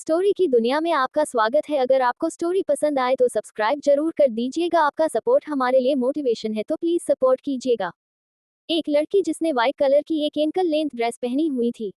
Story की दुनिया में आपका स्वागत है। अगर आपको स्टोरी पसंद आए तो सब्सक्राइब जरूर कर दीजिएगा। आपका सपोर्ट हमारे लिए मोटिवेशन है, तो प्लीज सपोर्ट कीजिएगा। एक लड़की जिसने व्हाइट कलर की एक एंकल लेंथ ड्रेस पहनी हुई थी।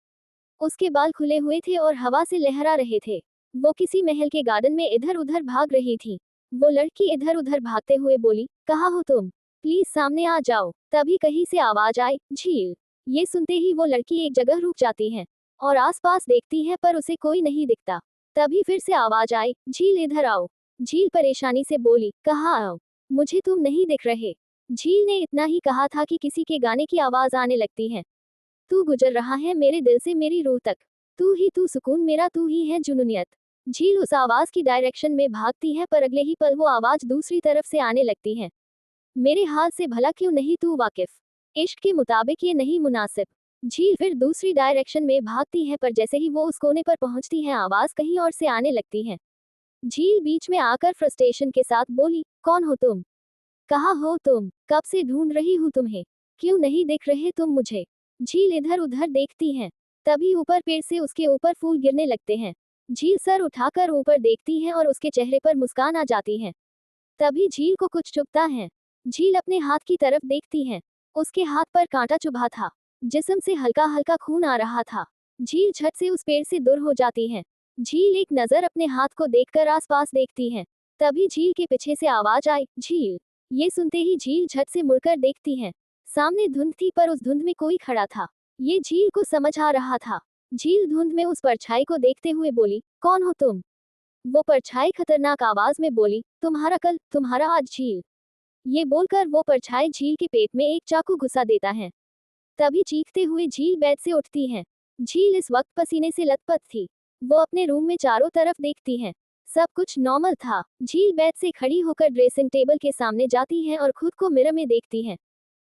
उसके बाल खुले हुए थे और हवा से लहरा रहे थे। वो किसी महल के गार्डन में इधर उधर भाग रही थी। वो लड़की इधर उधर भागते हुए बोली, कहाँ हो तुम? प्लीज सामने आ जाओ। तभी कहीं से आवाज आई, झील। ये सुनते ही वो लड़की एक जगह रुक जाती है और आसपास देखती है, पर उसे कोई नहीं दिखता। तभी फिर से आवाज आई, झील इधर आओ। झील परेशानी से बोली, कहाँ आओ? मुझे तुम नहीं दिख रहे। झील ने इतना ही कहा था कि किसी के गाने की आवाज आने लगती है। तू गुजर रहा है मेरे दिल से मेरी रूह तक। तू ही तू सुकून मेरा, तू ही है जुनूनियत। झील उस आवाज की डायरेक्शन में भागती है, पर अगले ही पल वो आवाज दूसरी तरफ से आने लगती है। मेरे हाल से भला क्यों नहीं तू वाकिफ? इश्क के मुताबिक ये नहीं मुनासिब। झील फिर दूसरी डायरेक्शन में भागती है, पर जैसे ही वो उस कोने पर पहुंचती है, आवाज कहीं और से आने लगती है। झील बीच में आकर फ्रस्ट्रेशन के साथ बोली, कौन हो तुम? कहाँ हो तुम? कब से ढूंढ रही हूँ तुम्हें। क्यों नहीं दिख रहे तुम मुझे? झील इधर उधर देखती है। तभी ऊपर पेड़ से उसके ऊपर फूल गिरने लगते हैं। झील सर उठाकर ऊपर देखती है और उसके चेहरे पर मुस्कान आ जाती है। तभी झील को कुछ चुभता है। झील अपने हाथ की तरफ देखती है। उसके हाथ पर कांटा चुभा था। जिस्म से हल्का हल्का खून आ रहा था। झील झट से उस पेड़ से दूर हो जाती है। झील एक नजर अपने हाथ को देखकर आसपास देखती है। तभी झील के पीछे से आवाज आई, झील। ये सुनते ही झील झट से मुड़कर देखती है। सामने धुंध थी, पर उस धुंध में कोई खड़ा था। ये झील को समझ आ रहा था। झील धुंध में उस परछाई को देखते हुए बोली, कौन हो तुम? वो परछाई खतरनाक आवाज में बोली, तुम्हारा कल, तुम्हारा आज। झील। ये बोलकर वो परछाई झील के पेट में एक चाकू घुसा देता है। तभी चीखते हुए झील बेड से उठती है। झील इस वक्त पसीने से लथपथ थी। वो अपने रूम में चारों तरफ देखती है। सब कुछ नॉर्मल था। झील बेड से खड़ी होकर ड्रेसिंग टेबल के सामने जाती है और खुद को मिरर में देखती है।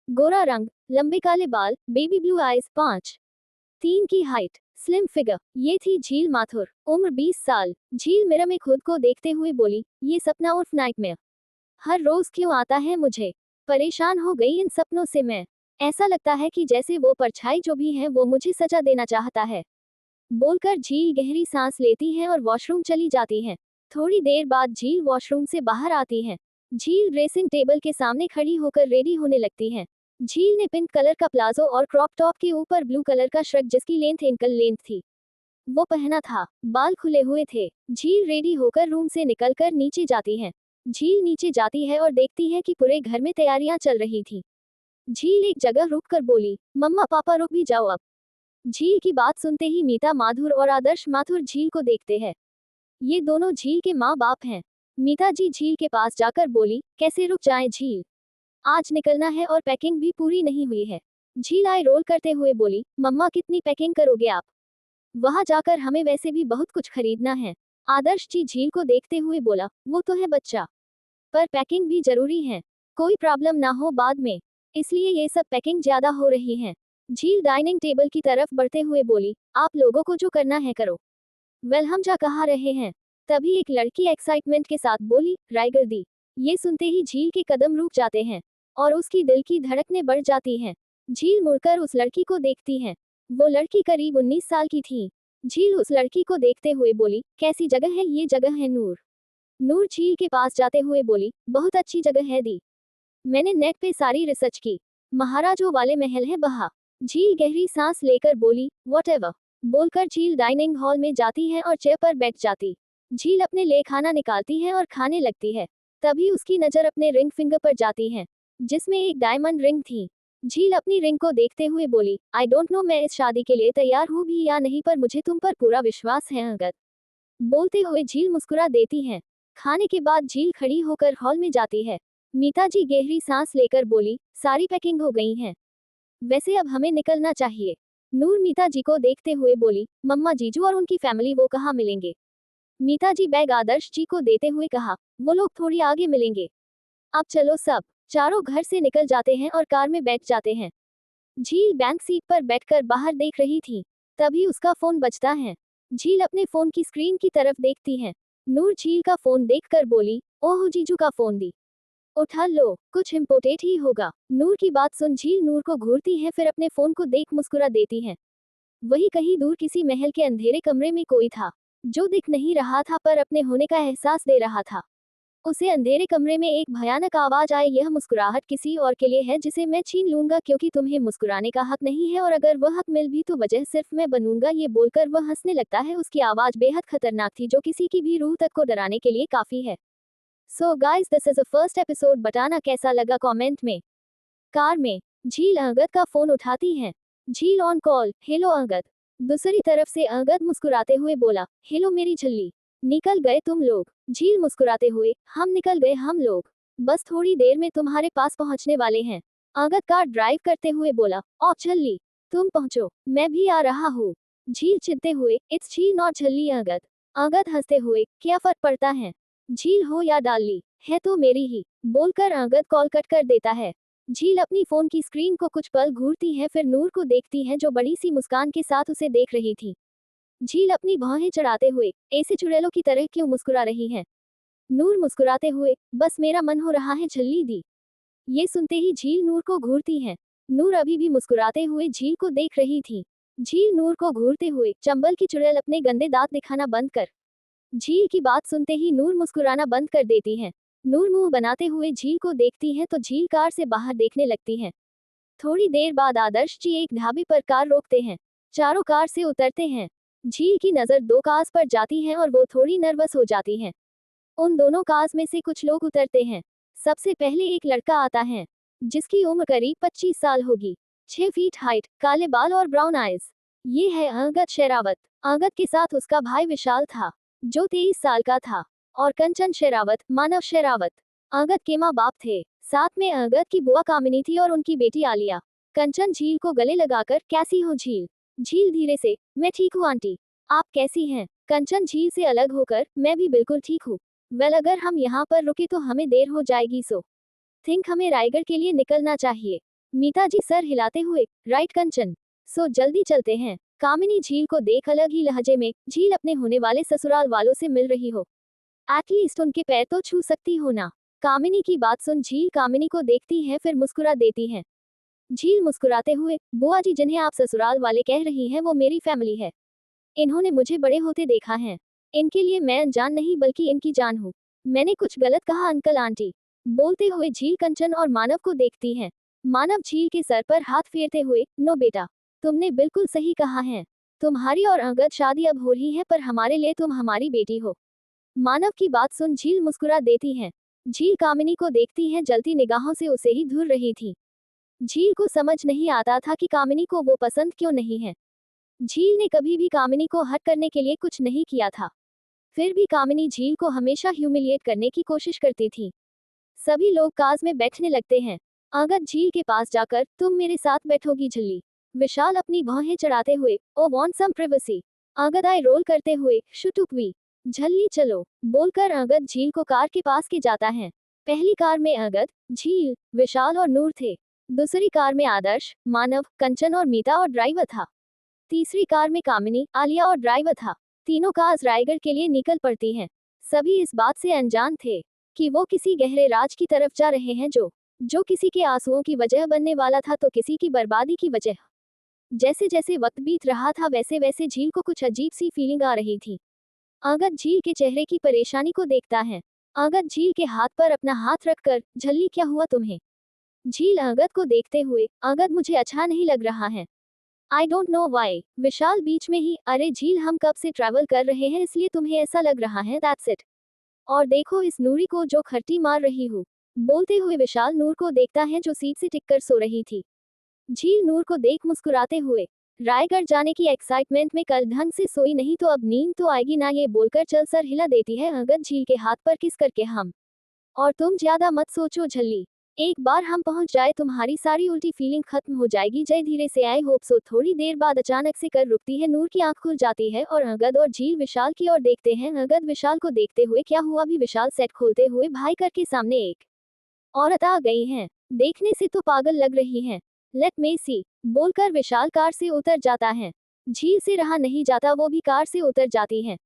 गोरा रंग, लंबे काले बाल, बेबी ब्लू आइज, 5'3" की हाइट, स्लिम फिगर। ये थी झील माथुर, उम्र 20 साल। झील मिरर में खुद को देखते हुए बोली, ये सपना उर्फ नाइटमेयर हर रोज क्यों आता है मुझे? परेशान हो गई इन सपनों से मैं। ऐसा लगता है कि जैसे वो परछाई जो भी है वो मुझे सजा देना चाहता है। बोलकर झील गहरी सांस लेती है और वॉशरूम चली जाती है। थोड़ी देर बाद झील वॉशरूम से बाहर आती है। झील ड्रेसिंग टेबल के सामने खड़ी होकर रेडी होने लगती है। झील ने पिंक कलर का प्लाजो और क्रॉप टॉप के ऊपर ब्लू कलर का शर्ट, जिसकी लेंथ एंकल लेंथ थी, वो पहना था। बाल खुले हुए थे। झील रेडी होकर रूम से निकलकर नीचे जाती है। झील नीचे जाती है और देखती है कि पूरे घर में तैयारियां चल रही थी। झील एक जगह रुककर बोली, मम्मा पापा रुक भी जाओ अब। झील की बात सुनते ही मीता माथुर और आदर्श माथुर झील को देखते हैं। ये दोनों झील के माँ बाप हैं। मीता जी झील के पास जाकर बोली, कैसे रुक जाएं झील, आज निकलना है और पैकिंग भी पूरी नहीं हुई है। झील आई रोल करते हुए बोली, मम्मा कितनी पैकिंग करोगे आप? वहां जाकर हमें वैसे भी बहुत कुछ खरीदना है। आदर्श जी झील को देखते हुए बोला, वो तो है बच्चा, पर पैकिंग भी जरूरी है। कोई प्रॉब्लम ना हो बाद में, इसलिए ये सब पैकिंग ज्यादा हो रही है। झील डाइनिंग टेबल की तरफ बढ़ते हुए बोली, आप लोगों को जो करना है करो। वेल हम जा कहाँ रहे हैं? तभी एक लड़की एक्साइटमेंट के साथ बोली, रायगढ़ दी। ये सुनते ही झील के कदम रुक जाते हैं और उसकी दिल की धड़कनें बढ़ जाती हैं। झील मुड़कर उस लड़की को देखती है। वो लड़की करीब 19 साल की थी। झील उस लड़की को देखते हुए बोली, कैसी जगह है ये? जगह है नूर। नूर झील के पास जाते हुए बोली, बहुत अच्छी जगह है दी, मैंने नेट पे सारी रिसर्च की, महाराजों वाले महल है बहा। झील गहरी सांस लेकर बोली, वॉटएवर। बोलकर झील डाइनिंग हॉल में जाती है और चेयर पर बैठ जाती। झील अपने लिए खाना निकालती है और खाने लगती है। तभी उसकी नजर अपने रिंग फिंगर पर जाती है, जिसमें एक डायमंड रिंग थी। झील अपनी रिंग को देखते हुए बोली, आई डोंट नो मैं इस शादी के लिए तैयार हूँ भी या नहीं, पर मुझे तुम पर पूरा विश्वास है अगर। बोलते हुए झील मुस्कुरा देती है। खाने के बाद झील खड़ी होकर हॉल में जाती है। मीता जी गहरी सांस लेकर बोली, सारी पैकिंग हो गई है, वैसे अब हमें निकलना चाहिए। नूर मीता जी को देखते हुए बोली, मम्मा जीजू और उनकी फैमिली वो कहाँ मिलेंगे? मीता जी बैग आदर्श जी को देते हुए कहा, वो लोग थोड़ी आगे मिलेंगे। अब चलो सब। चारों घर से निकल जाते हैं और कार में बैठ जाते हैं। झील बैंक सीट पर बैठकर बाहर देख रही थी। तभी उसका फोन बजता है। झील अपने फोन की स्क्रीन की तरफ देखती है। नूर झील का फोन देखकर बोली, ओह जीजू का फोन दी, उठा लो, कुछ इम्पोर्टेंट ही होगा। नूर की बात सुन झील नूर को घूरती है, फिर अपने फोन को देख मुस्कुरा देती है। वही कहीं दूर किसी महल के अंधेरे कमरे में कोई था। जो दिख नहीं रहा था पर अपने होने का एहसास दे रहा था। उसे अंधेरे कमरे में एक भयानक आवाज आई, यह मुस्कुराहट किसी और के लिए है जिसे मैं छीन लूंगा क्योंकि तुम्हें मुस्कुराने का हक नहीं है, और अगर वह हक मिल भी तो वजह सिर्फ मैं बनूंगा। ये बोलकर वह हंसने लगता है। उसकी आवाज बेहद खतरनाक थी, जो किसी की भी रूह तक को डराने के लिए काफी है। So guys, this is a first episode. बताना कैसा लगा कमेंट में। कार में झील अंगद का फोन उठाती है। झील ऑन कॉल। हेलो अंगद। दूसरी तरफ से अंगद मुस्कुराते हुए बोला, हेलो मेरी झल्ली, निकल गए तुम लोग। झील मुस्कुराते हुए, हम निकल गए हम लोग, बस थोड़ी देर में तुम्हारे पास पहुंचने वाले हैं। अंगद कार ड्राइव करते हुए बोला, ओ झल्ली, तुम पहुंचो, मैं भी आ रहा हूँ। झील चिढ़ते हुए, इट्स झील नॉट झल्ली अंगद। अंगद हंसते हुए, क्या फर्क पड़ता है, झील हो या डाली, है तो मेरी ही, बोलकर अंगद कॉल कट कर देता है। झील अपनी फोन की स्क्रीन को कुछ पल घूरती है, फिर नूर को देखती है जो बड़ी सी मुस्कान के साथ उसे देख रही थी। झील अपनी भौहें चढ़ाते हुए, ऐसे चुड़ैलों की तरह क्यों मुस्कुरा रही है। नूर मुस्कुराते हुए, बस मेरा मन हो रहा है झल्ली दी। ये सुनते ही झील नूर को घूरती है। नूर अभी भी मुस्कुराते हुए झील को देख रही थी। झील नूर को घूरते हुए, चंबल की चुड़ैल अपने गंदे दांत दिखाना बंद कर। झील की बात सुनते ही नूर मुस्कुराना बंद कर देती है। नूर मुंह बनाते हुए झील को देखती है तो झील कार से बाहर देखने लगती है। थोड़ी देर बाद आदर्श जी एक ढाबे पर कार रोकते हैं। चारों कार से उतरते हैं। झील की नजर दो कार्स पर जाती है और वो थोड़ी नर्वस हो जाती है। उन दोनों कार्स में से कुछ लोग उतरते हैं। सबसे पहले एक लड़का आता है जिसकी उम्र करीब 25 साल होगी। 6 फीट हाइट, काले बाल और ब्राउन आइज। ये है अंगद शेरावत। अंगद के साथ उसका भाई विशाल था जो 23 साल का था, और कंचन शेरावत, मानव शेरावत। अंगद के माँ बाप थे। साथ में अंगद की बुआ कामिनी थी और उनकी बेटी आलिया। कंचन झील को गले लगाकर, कैसी हो झील। झील धीरे से, मैं ठीक हूँ आंटी, आप कैसी हैं। कंचन झील से अलग होकर, मैं भी बिल्कुल ठीक हूँ। वेल, अगर हम यहाँ पर रुके तो हमें देर हो जाएगी, सो थिंक हमें रायगढ़ के लिए निकलना चाहिए। मीता जी सर हिलाते हुए, राइट कंचन, सो जल्दी चलते हैं। कामिनी झील को देख अलग ही लहजे में, झील अपने होने वाले ससुराल वालों से मिल रही हो, एटलीस्ट उनके पैर तो छू सकती हो ना। कामिनी की बात सुन झील कामिनी को देखती है, फिर मुस्कुरा देती है। झील मुस्कुराते हुए, बुआ जी जिन्हें आप ससुराल वाले कह रही हैं वो मेरी फैमिली है। इन्होंने मुझे बड़े होते देखा है। इनके लिए मैं अनजान नहीं बल्कि इनकी जान हूँ। मैंने कुछ गलत कहा अंकल आंटी। बोलते हुए झील कंचन और मानव को देखती है। मानव झील के सर पर हाथ फेरते हुए, नो बेटा, तुमने बिल्कुल सही कहा है। तुम्हारी और अंगद शादी अब हो रही है, पर हमारे लिए तुम हमारी बेटी हो। मानव की बात सुन झील मुस्कुरा देती है। झील कामिनी को देखती है, जलती निगाहों से उसे ही घूर रही थी। झील को समझ नहीं आता था कि कामिनी को वो पसंद क्यों नहीं है। झील ने कभी भी कामिनी को हर्ट करने के लिए कुछ नहीं किया था, फिर भी कामिनी झील को हमेशा ह्यूमिलिएट करने की कोशिश करती थी। सभी लोग कार्स में बैठने लगते हैं। अंगद झील के पास जाकर, तुम मेरे साथ बैठोगी झल्ली। विशाल अपनी भौहें चढ़ाते हुए, ओ वांट सम प्रिवेसी। अंगद आई रोल करते हुए, शुटुकवी, झल्ली चलो, बोलकर अंगद झील को कार के पास के जाता है। पहली कार में अंगद, झील, विशाल और नूर थे। दूसरी कार में आदर्श, मानव, कंचन और मीता और ड्राइवर था। तीसरी कार में कामिनी, आलिया और ड्राइवर था। तीनों कार्स रायगढ़ के लिए निकल पड़ती हैं। सभी इस बात से अनजान थे कि वो किसी गहरे राज की तरफ जा रहे हैं, जो किसी के आंसुओं की वजह बनने वाला था तो किसी की बर्बादी की वजह। जैसे जैसे वक्त बीत रहा था वैसे वैसे झील को कुछ अजीब सी फीलिंग आ रही थी। अंगद झील के चेहरे की परेशानी को देखता है। अंगद झील के हाथ पर अपना हाथ रखकर, झल्ली क्या हुआ तुम्हें। झील अंगद को देखते हुए, अंगद मुझे अच्छा नहीं लग रहा है। I don't know why. Vishal बीच में ही, अरे झील हम कब से ट्रैवल कर रहे हैं इसलिए तुम्हें ऐसा लग रहा है, दैट्स इट। और देखो इस नूरी को जो खट्टी मार रही हूँ। बोलते हुए विशाल नूर को देखता है जो सीट से टिककर सो रही थी। झील नूर को देख मुस्कुराते हुए, रायगढ़ जाने की एक्साइटमेंट में कल ढंग से सोई नहीं तो अब नींद तो आएगी ना, ये बोलकर चल सर हिला देती है अंगद झील के हाथ पर किस करके, हम और तुम ज्यादा मत सोचो झल्ली, एक बार हम पहुंच जाए तुम्हारी सारी उल्टी फीलिंग खत्म हो जाएगी। जय धीरे से, आई होप सो। थोड़ी देर बाद अचानक से कर रुकती है। नूर की आंख खुल जाती है और अंगद और झील विशाल की ओर देखते हैं। अंगद विशाल को देखते हुए, क्या हुआ भी। विशाल सेट खोलते हुए, भाई करके सामने एक औरत आ गई है, देखने से तो पागल लग रही है, लेट मी सी, बोलकर विशाल कार से उतर जाता है। झील से रहा नहीं जाता, वो भी कार से उतर जाती है।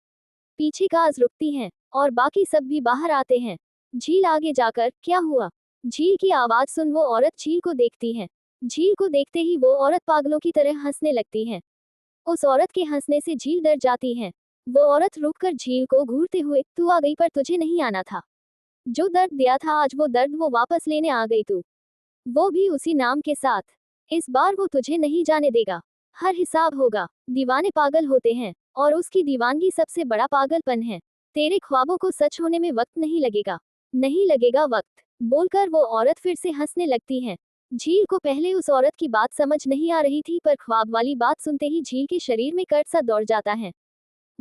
पीछे कार्स रुकती हैं और बाकी सब भी बाहर आते हैं। झील आगे जाकर, क्या हुआ। झील की आवाज सुन वो औरत झील को देखती है। झील को देखते ही वो औरत पागलों की तरह हंसने लगती है। उस औरत के हंसने से झील डर जाती है। वो औरत रुककर झील को घूरते हुए, तू आ गई पर तुझे नहीं आना था। जो दर्द दिया था आज वो दर्द वो वापस लेने आ गई तू। वो भी उसी नाम के साथ। इस बार वो तुझे नहीं जाने देगा। हर हिसाब होगा। दीवाने पागल होते हैं और उसकी दीवानगी सबसे बड़ा पागलपन है। तेरे ख्वाबों को सच होने में वक्त नहीं लगेगा। नहीं लगेगा वक्त, बोलकर वो औरत फिर से हंसने लगती है। झील को पहले उस औरत की बात समझ नहीं आ रही थी, पर ख्वाब वाली बात सुनते ही झील के शरीर में कर्ट सा दौड़ जाता है।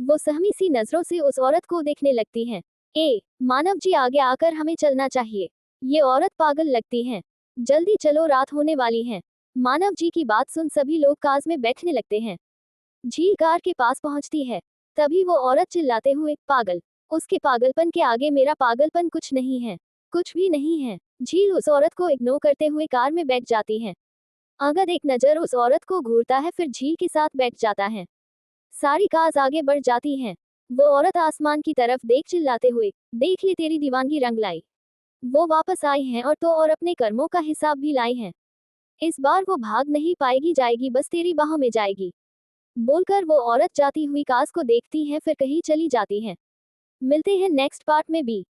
वो सहमी सी नजरों से उस औरत को देखने लगती है। मानव जी, आगे आकर हमें चलना चाहिए। ये औरत पागल लगती है। जल्दी चलो, रात होने वाली है। मानव जी की बात सुन सभी लोग कार में बैठने लगते हैं। झील कार के पास पहुंचती है। तभी वो औरत चिल्लाते हुए, पागल। उसके पागलपन के आगे मेरा पागलपन कुछ नहीं है। कुछ भी नहीं है। झील उस औरत को इग्नोर करते हुए कार में बैठ जाती है। अगद एक नजर उस औरत को घूरता है, फिर झील के साथ बैठ जाता है। सारी कार्स आगे बढ़ जाती हैं। वो औरत आसमान की तरफ देख चिल्लाते हुए, देख ले तेरी दीवानगी रंग लाई। वो वापस आई हैं और तो और अपने कर्मों का हिसाब भी लाई हैं। इस बार वो भाग नहीं पाएगी, जाएगी बस तेरी बाहों में जाएगी। बोलकर वो औरत जाती हुई कार्स को देखती है, फिर कहीं चली जाती है। मिलते हैं नेक्स्ट पार्ट में भी।